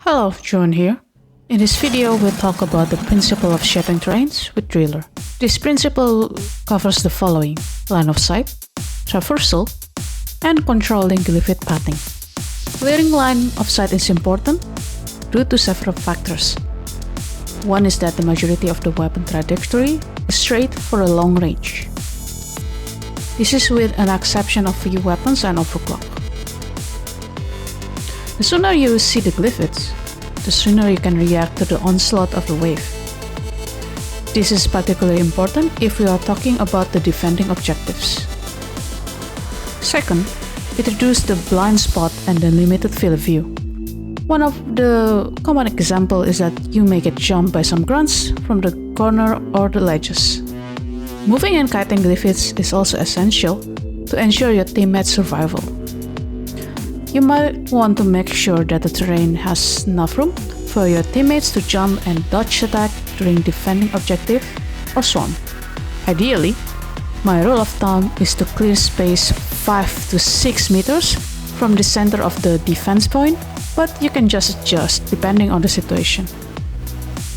Hello, Joan here. In this video, we'll talk about the principle of shaping terrains with Driller. This principle covers the following: line of sight, traversal, and controlling glyphid pathing. Clearing line of sight is important due to several factors. One is that the majority of the weapon trajectory is straight for a long range. This is with an exception of few weapons and overclock. The sooner you see the glyphids, the sooner you can react to the onslaught of the wave. This is particularly important if we are talking about the defending objectives. Second, it reduces the blind spot and the limited field of view. One of the common examples is that you may get jumped by some grunts from the corner or the ledges. Moving and kiting glyphids is also essential to ensure your teammates' survival. You might want to make sure that the terrain has enough room for your teammates to jump and dodge attack during defending objective or swarm. Ideally, my rule of thumb is to clear space 5 to 6 meters from the center of the defense point, but you can just adjust depending on the situation.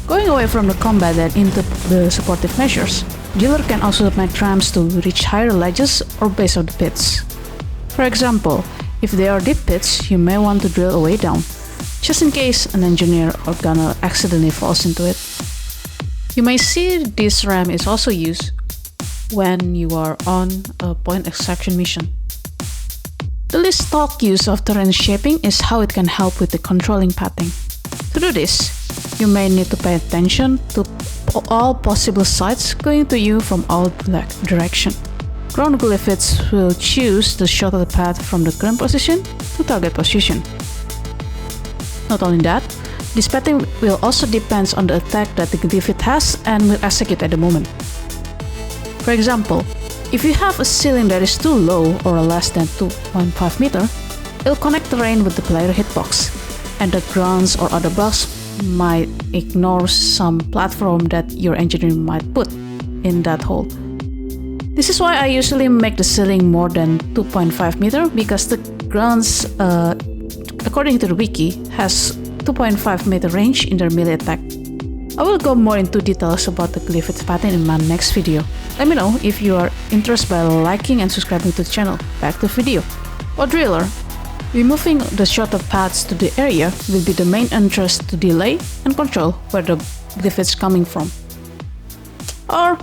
Going away from the combat and into the supportive measures, Driller can also make ramps to reach higher ledges or base of the pits. For example, if they are deep pits, you may want to drill a way down, just in case an engineer or gunner accidentally falls into it. You may see this ramp is also used when you are on a point extraction mission. The least talked use of terrain shaping is how it can help with the controlling pathing. To do this, you may need to pay attention to all possible sights going to you from all directions. Ground glyphids will choose the shorter path from the current position to target position. Not only that, this pathing will also depend on the attack that the glyphid has and will execute at the moment. For example, if you have a ceiling that is too low or less than 2.5 meter, it will connect terrain with the player hitbox, and the grunts or other bugs might ignore some platform that your engineer might put in that hole. This is why I usually make the ceiling more than 2.5 meter because the grunts, according to the wiki, has 2.5 meter range in their melee attack. I will go more into details about the glyphid pattern in my next video. Let me know if you are interested by liking and subscribing to the channel. Back to the video. For Driller, removing the shorter paths to the area will be the main interest to delay and control where the glyphids coming from. Or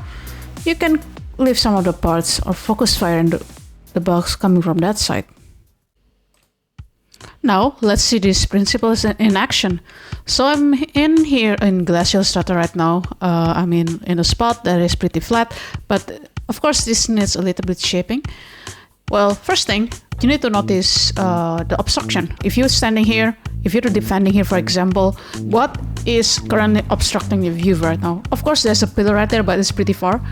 you can leave some of the parts or focus fire on the bugs coming from that side. Now let's see these principles in action. So I'm in here in glacial strata right now. I'm in a spot that is pretty flat, but of course this needs a little bit shaping. Well, first thing, you need to notice the obstruction. If you're standing here, if you're defending here, for example, what is currently obstructing your view right now? Of course there's a pillar right there, but it's pretty far.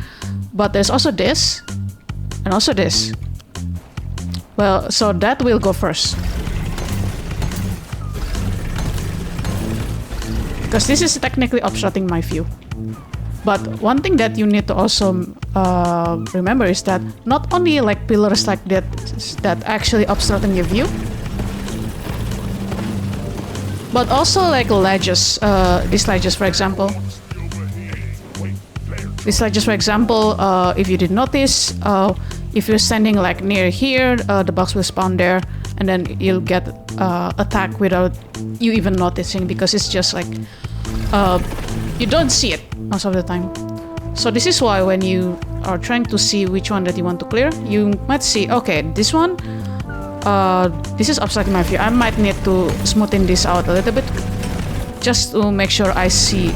But there's also this, and also this. Well, so that will go first. Because this is technically obstructing my view. But one thing that you need to also remember is that not only like pillars like that actually obstructing your view, but also like ledges, these ledges for example. These ledges for example, if you did notice, if you're standing like near here, the box will spawn there, and then you'll get attacked without you even noticing because it's just like you don't see it most of the time. So this is why when you are trying to see which one that you want to clear, you might see, okay, this one, this is obstructing my view. I might need to smoothen this out a little bit just to make sure I see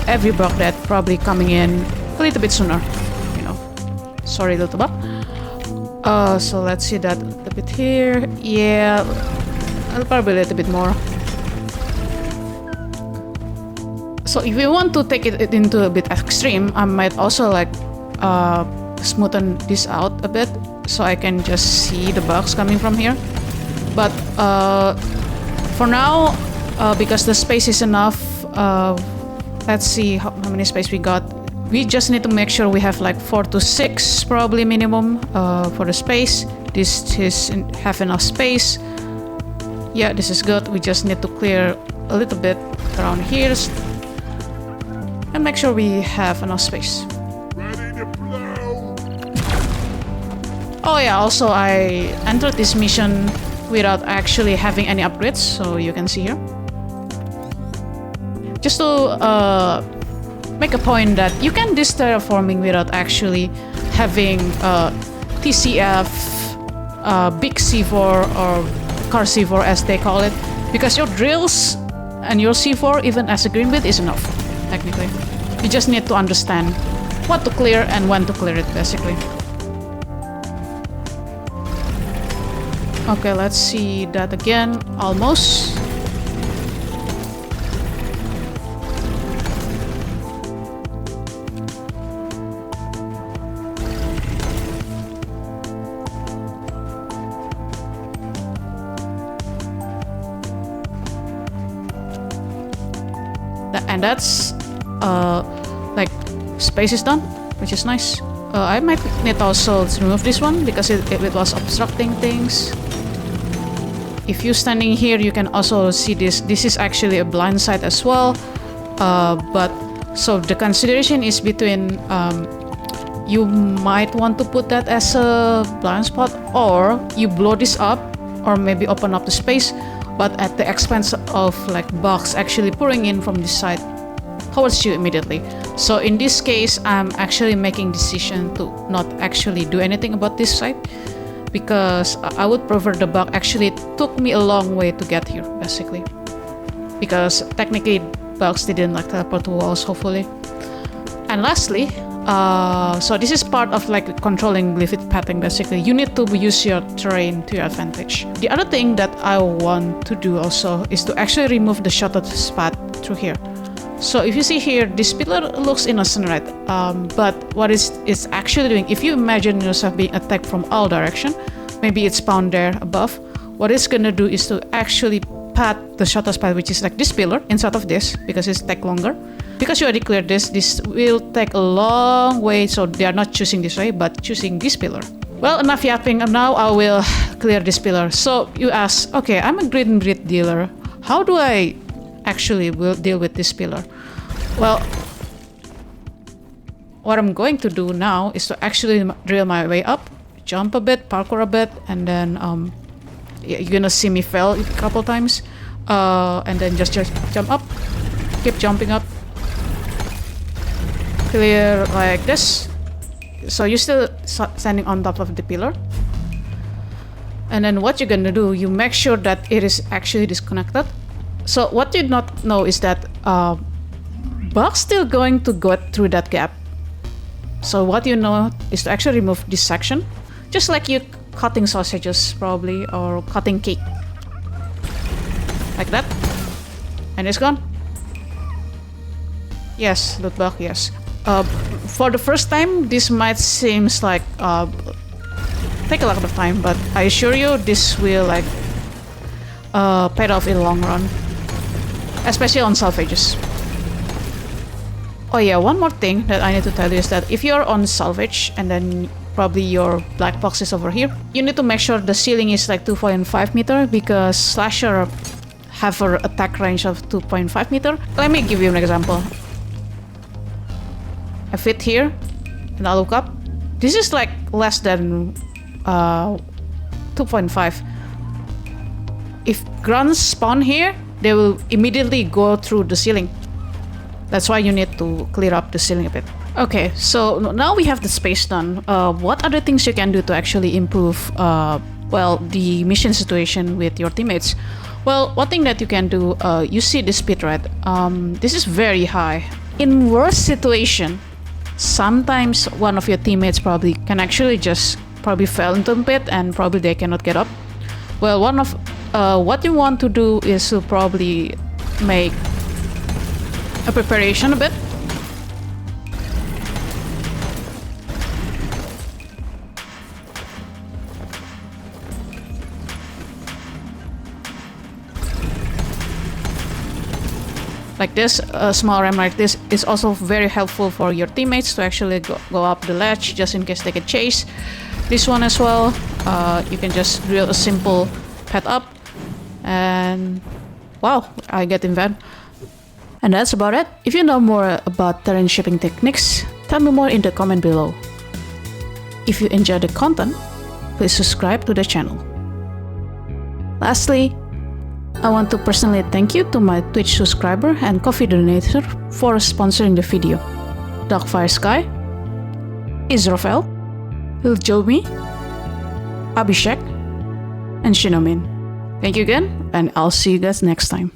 every block that probably coming in a little bit sooner, you know. Sorry, little bug. So let's see that a little bit here. Yeah, probably a little bit more. So if you want to take it into a bit extreme, I might also like smoothen this out a bit so I can just see the bugs coming from here. But for now, because the space is enough, let's see how many space we got. We just need to make sure we have like 4 to 6 probably minimum for the space. This is have enough space. Yeah, this is good. We just need to clear a little bit around here and make sure we have enough space. Oh yeah, also I entered this mission without actually having any upgrades, so you can see here. Just to make a point that you can do terraforming without actually having TCF, big C4 or car C4 as they call it, because your drills and your C4, even as a green bit, is enough, technically. You just need to understand what to clear and when to clear it, basically. Okay, let's see that again. Almost. And that's like space is done, which is nice. I might need also to remove this one because it was obstructing things. If you're standing here, you can also see this. This is actually a blind side as well. But so the consideration is between you might want to put that as a blind spot, or you blow this up, or maybe open up the space, but at the expense of like bugs actually pouring in from this side towards you immediately. So in this case, I'm actually making decision to not actually do anything about this side, because I would prefer the bug actually took me a long way to get here, basically. Because technically bugs didn't like teleport to walls, hopefully. And lastly, so this is part of like controlling glyphid pathing, basically. You need to use your terrain to your advantage. The other thing that I want to do also is to actually remove the shortest path through here. So if you see here, this pillar looks innocent, right? But what it's actually doing, if you imagine yourself being attacked from all direction, maybe it's spawned there above, what it's gonna do is to actually path the shortest path, which is like this pillar instead of this, because it's take longer. Because you already cleared this will take a long way, so they are not choosing this way, but choosing this pillar. Well, enough yapping, now I will clear this pillar. So you ask, okay, I'm a green grid dealer. How do I actually will deal with this pillar? Well, what I'm going to do now is to actually drill my way up, jump a bit, parkour a bit, and then you're gonna see me fail a couple times, and then just jump up, keep jumping up, clear like this. So you're still standing on top of the pillar, and then what you're gonna do, you make sure that it is actually disconnected. So what you not know is that bugs still going to go through that gap. So what you know is to actually remove this section, just like you cutting sausages probably, or cutting cake, like that, and it's gone. Yes, loot bug, yes. For the first time, this might seems like take a lot of time, but I assure you this will like pay off in the long run, especially on salvages. Oh yeah, one more thing that I need to tell you is that if you're on salvage and then probably your black box is over here, you need to make sure the ceiling is like 2.5 meter, because slasher have an attack range of 2.5 meter. Let me give you an example. I fit here and I look up. This is like less than 2.5. If grunts spawn here, they will immediately go through the ceiling. That's why you need to clear up the ceiling a bit. Okay, so now we have the space done. What other things you can do to actually improve well, the mission situation with your teammates? Well, one thing that you can do, you see this pit, right? This is very high. In worst situation, sometimes one of your teammates probably can actually just probably fell into the pit and probably they cannot get up. Well, one of what you want to do is to probably make a preparation a bit. Like this, a small ramp like this is also very helpful for your teammates to actually go up the ledge just in case they get chased. This one as well, you can just drill a simple path up And wow, I get invent. And that's about it. If you know more about terrain shaping techniques, tell me more in the comment below. If you enjoy the content, please subscribe to the channel. Lastly, I want to personally thank you to my Twitch subscriber and coffee donator for sponsoring the video. Darkfire Sky, Israfel, Iljomi, Abhishek, and Shinomin. Thank you again, and I'll see you guys next time.